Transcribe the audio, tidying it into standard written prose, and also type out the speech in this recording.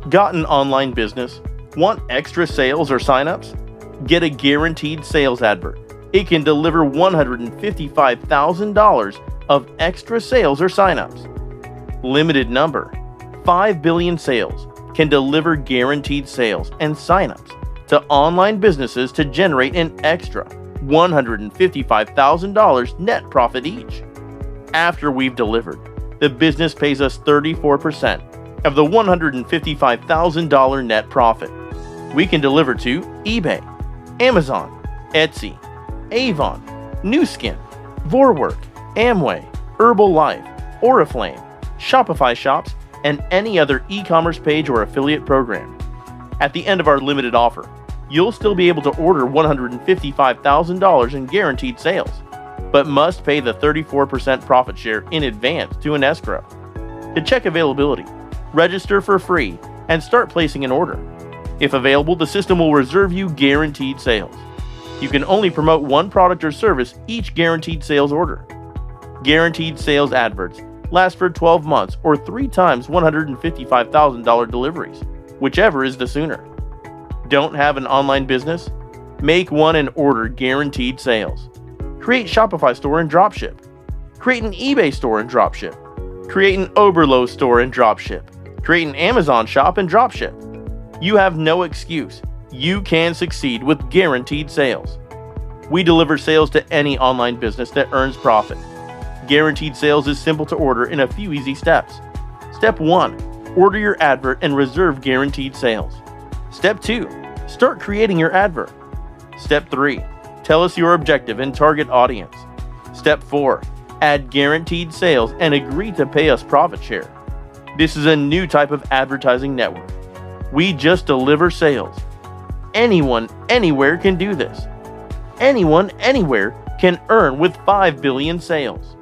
Got an online business? Want extra sales or signups? Get a guaranteed sales advert. It can deliver $155,000 of extra sales or signups. Limited number. 5 billion sales can deliver guaranteed sales and signups to online businesses to generate an extra $155,000 net profit each. After we've delivered, the business pays us 34% of the $155,000 net profit. We can deliver to eBay, Amazon, Etsy, Avon, Nu Skin, Vorwerk, Amway, Herbalife, Oriflame, Shopify shops, and any other e-commerce page or affiliate program. At the end of our limited offer, you'll still be able to order $155,000 in guaranteed sales, but must pay the 34% profit share in advance to an escrow. To check availability, register for free and start placing an order. If available, the system will reserve you guaranteed sales. You can only promote one product or service each guaranteed sales order. Guaranteed sales adverts last for 12 months or 3 times $155,000 deliveries, whichever is the sooner. Don't have an online business? Make one and order guaranteed sales. Create Shopify store and dropship. Create an eBay store and dropship. Create an Oberlo store and dropship. Create an Amazon shop and dropship. You have no excuse. You can succeed with guaranteed sales. We deliver sales to any online business that earns profit. Guaranteed sales is simple to order in a few easy steps. Step 1. Order your advert and reserve guaranteed sales. Step 2. Start creating your advert. Step 3. Tell us your objective and target audience. Step 4. Add guaranteed sales and agree to pay us profit share. This is a new type of advertising network. We just deliver sales. Anyone, anywhere can do this. Anyone, anywhere can earn with 5 billion sales.